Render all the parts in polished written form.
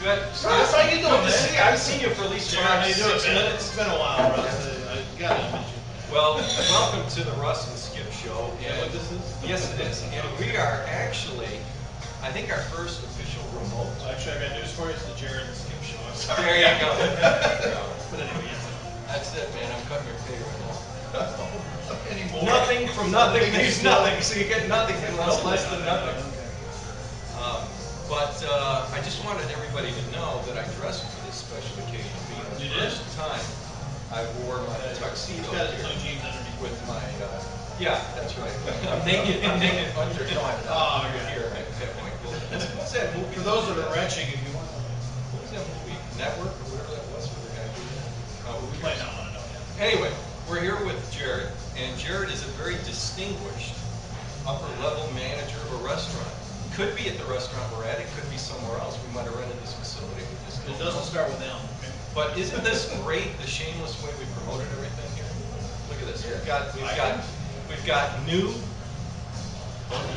Good. Russ, how you doing, Good to man? see you. I've seen you for at least Jared, how 5, you doing, 6 man? minutes. It's been a while, Russ. I gotta admit you. Well, welcome to the Russ and Skip Show. You know what this is? Yes, it is. And we are actually, I think, our first official remote. Actually, I got news for you. It's the Jared and Skip show. I'm sorry. There you go. But anyway, yes. That's it, man. I'm cutting your pay right now. Anymore. Nothing from nothing makes nothing, so you get nothing unless less than nothing. But I just wanted everybody to know that I dressed for this special occasion. Being the first time I wore my tuxedo He's got his here blue jeans underneath. with my, yeah, that's right. I'm naked under, no, I'm not. Oh, okay. Here, at that point. What's that movie? For those that are retching, if you want to. What was that movie? Network or whatever that was where the guy did that? We might not want to know yet. Anyway, we're here with Jared, and Jared is a very distinguished upper-level manager of a restaurant. Could be at the restaurant we're at, it could be somewhere else. We might have rented this facility. We just It don't doesn't know. start with M. Okay? But isn't this great, the shameless way we promoted everything here? Look at this. We've got new.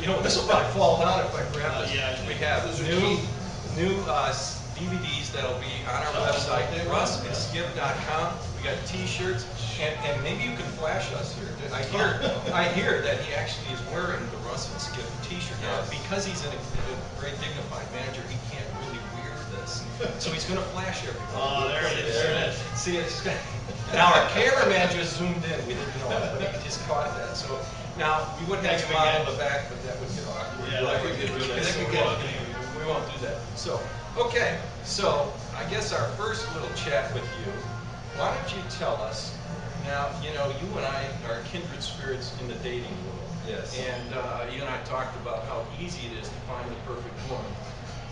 You know, this will probably fall down if I grab this. Yeah, We have those are new key. DVDs that'll be on our Stuff website, like that. russandskip.com. We got T-shirts, and maybe you can flash us here. I hear that he actually is wearing the Russ and Skip T-shirt now because he's a very dignified manager. He can't really wear this, so he's going to flash everybody. Oh, there it is. There it is. See, it's now our cameraman just zoomed in. We didn't know it, but he just caught that. So now we wouldn't have Thanks, him on again. in the back, but that would get awkward. Yeah, that would get really- So we won't do that. So, okay. So I guess our first little chat with you. Why don't you tell us? Now, you know, you and I are kindred spirits in the dating world. Yes. And you and I talked about how easy it is to find the perfect woman.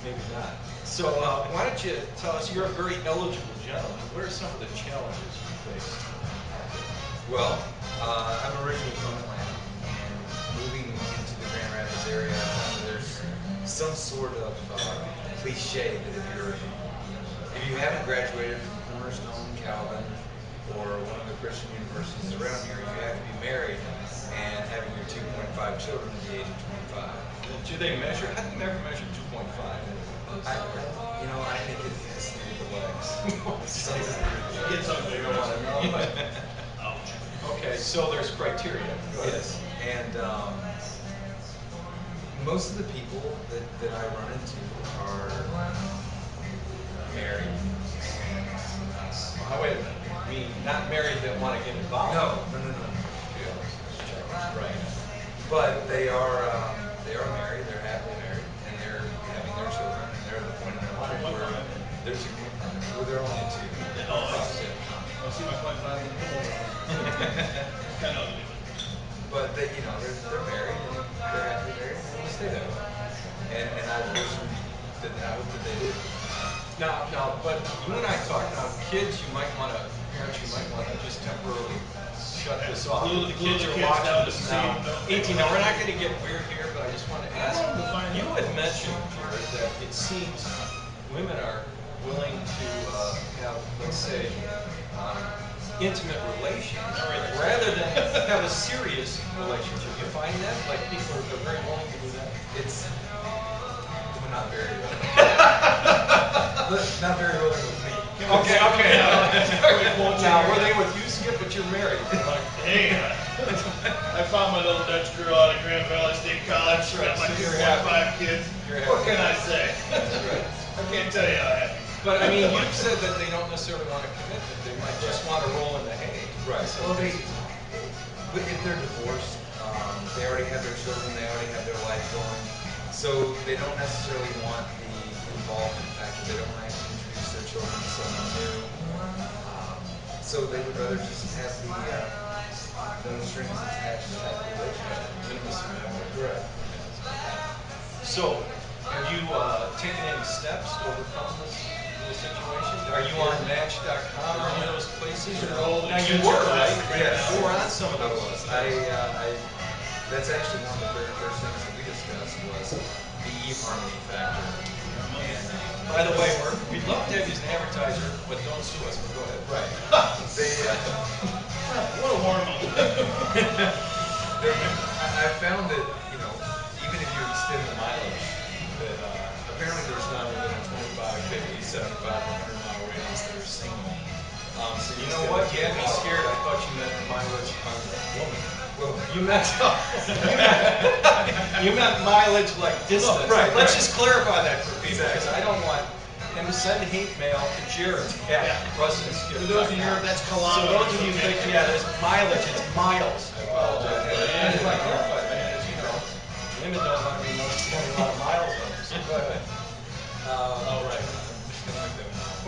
Maybe not. So why don't you tell us, you're a very eligible gentleman. What are some of the challenges you face? Well, I'm originally from Atlanta, and moving into the Grand Rapids area, there's some sort of cliche that if you haven't graduated from Cornerstone, Calvin, or one of the Christian universities around here, you have to be married and having your 2.5 children at the age of 25. Do they measure? How do you ever measure 2.5? I think it has to do with the legs. It's ugly. You don't want to know, but Ouch. Okay, so there's criteria. Go ahead. yes. And most of the people that I run into are married. Oh, wait a minute. I mean, not married that want to get involved. No. Right. But they are married, they're happily married, and they're having their children, and they're at the point in their life where they're only two. I see my point five in the middle. Kind of ugly. But they're married, and they're happily married, and they want to stay that way. And I wish that I hope that they did. Now, but you and I talked, now kids, parents, you might want to just temporarily shut this off. Glue The the kids are kids watching down to this see now. them. 18, now we're not going to get weird here, but I just want to ask, we'll find you out. had mentioned, Jared, that it seems women are willing to have, let's say, intimate relations rather than have a serious relationship. You find that? Like people are very willing to do that? Well, not very well. Not very willing with me. Okay. Now, were they with you, Skip, but you're married? Hey, I found my little Dutch girl out of Grand Valley State College. Got my So you're happy. 2.5 kids. You're What happy. can I say? That's right. I can't tell you how happy. But I mean, you've said that they don't necessarily want to commit, that they might just want to roll in the hay. Right. Well, but if they're divorced, they already have their children, they already have their life going, so they don't necessarily want the involvement factor. They don't want to introduce their children to someone new. So they would rather just have the strings attached type of relationship. Intimacy. Correct. So, have you taken any steps to overcome this situation? Are you on Match.com or any of those places? Now you were, right? Yes. You were on some of I those. was. That's actually one of the very first things that we discussed was the eHarmony factor. And By the way, we'd love to have you as an advertiser, but don't sue us. But go ahead. right. They, What a warm up. I found that, even if you extend the mileage, that apparently there's not more than a 25, 50, 75 to 100 mile radius that are single. So You just know get what? a You had me lot of- scared. I thought you meant mileage on the woman. Well, You meant you meant mileage like distance. Right, Let's right. just clarify that for people because Exactly. I don't want him to send hate mail to Jared at Yeah. Russ and Skip. For those of you, that's So kilometers. those of you think, yeah, there's mileage, it's miles. I apologize. Yeah. I just want to clarify that because, you know, women don't want to be knowing a lot of miles on them. So go ahead. Oh, right.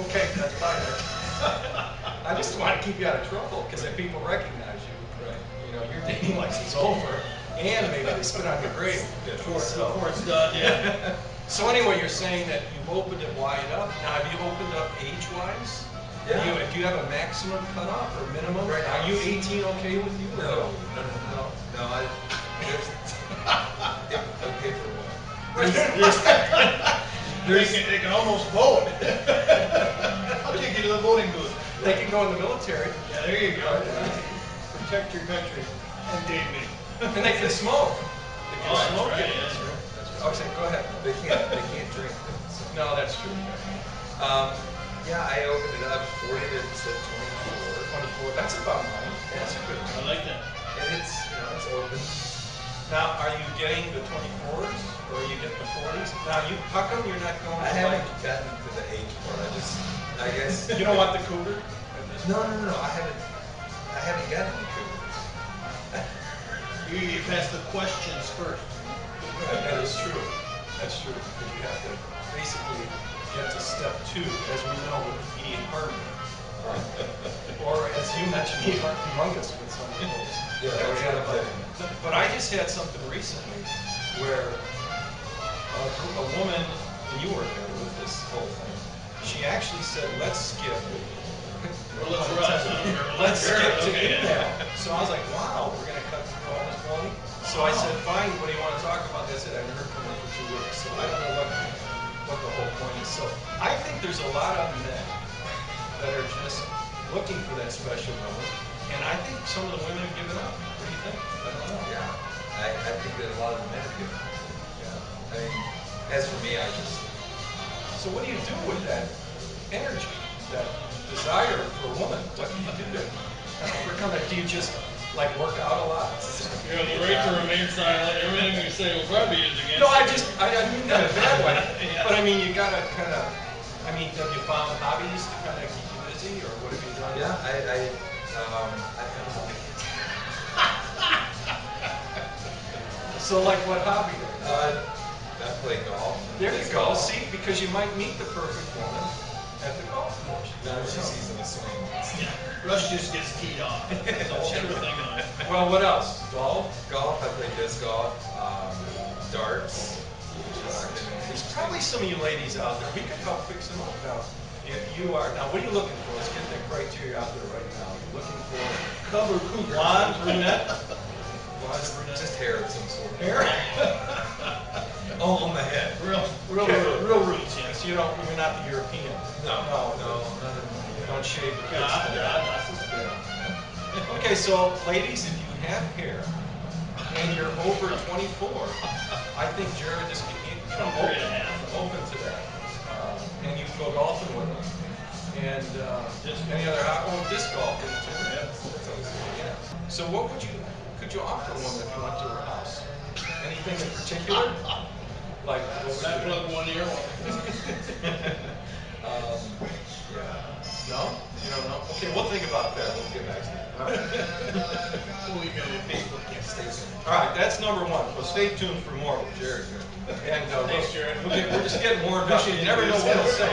Okay, that's fine. I just want to keep you out of trouble because if people recognize you, Right. you know, your dating life's over, and maybe they spit on your grave. Before So, it's done, yeah. so anyway, you're saying that you've opened it wide up. Now, have you opened up age-wise? Yeah. Do you have a maximum cutoff or minimum? Right now. Are you 18 okay with you? or No. There's, okay for what? They can almost vote. I'll take you to the voting booth. They can go in the military, Yeah, there you go. Protect your country and date me. and they can smoke. They can Oh, smoke that's right, it. that's right. Oh, say, go ahead. They can't drink. So. No, that's true. Yeah, I opened it up 40 to 24. 24. That's about mine. That's a good I one. like that. And it's, it's open. Now, are you getting the 24s or are you getting the 40s? Now, how come you're not going? I to haven't like- gotten to the age part. I guess. You don't want the cougar? No. I haven't gotten the cougars. You pass the questions first. That is true. That's true. Because you have to basically get to step 2, as we know with eating partner. Or as you mentioned, eating humongous with some of those. Yeah, that we that's have, what I'm but I just had something recently where a woman, and you were there with this whole thing, she actually said, let's skip. Or let's Russ. Let's skip to Okay. email. So I was like, wow, we're going to cut through all this money? So I said, fine, what do you want to talk about? They said, I haven't heard from her for 2 weeks. So I don't know what the whole point is. So I think there's a lot of men that are just looking for that special woman. And I think some of the women have given up. What do you think? I don't know. Yeah, I think that a lot of the men have given up. Yeah. I mean, as for me, I just. So what do you do with that energy, that desire for a woman? What do you do to overcome that? Do you just like work out a lot? You have the right to remain silent. Everything you say will probably be used against No, you. I mean that in a bad way. Yeah. But I mean, you gotta kind of. I mean, have you found hobbies to kind of keep you busy, or what have you done? Yeah, I found So like, what hobby? I play golf. There you go. See, because you might meet the perfect woman at the golf course. Now she sees in the swing. Yeah. Russ just gets teed off. That's the whole thing on it. Well, what else? Golf. Golf, I play disc golf, darts. Which is There's probably some of you ladies out there. We could help fix them up now. If you are now, what are you looking for? Let's get the criteria out there right now. You're looking for Cover cougar. blonde, brunette, blonde, just, brunette, just hair of some sort. hair. Oh, on the head. Real roots. Yes, you don't. You're not the European. No. You don't shave the kids. God, today. God, that's Okay, so ladies, if you have hair and you're over 24, I think Jared is I'm 3.5. open to that. And you can go golfing with him. And any other disc golf. Yeah, that's always good. Yeah. So what could you offer a woman if you went to her house? Anything in particular? Like, what would I you- plug one ear. Yeah. No? You don't know? Okay, we'll think about that. We'll get back to that. All right. We'll email you Facebook. Stay tuned. All right, that's number 1. So stay tuned for more with Jared here. And Thanks, Jared. we're just getting warmed up. You never know what he'll say.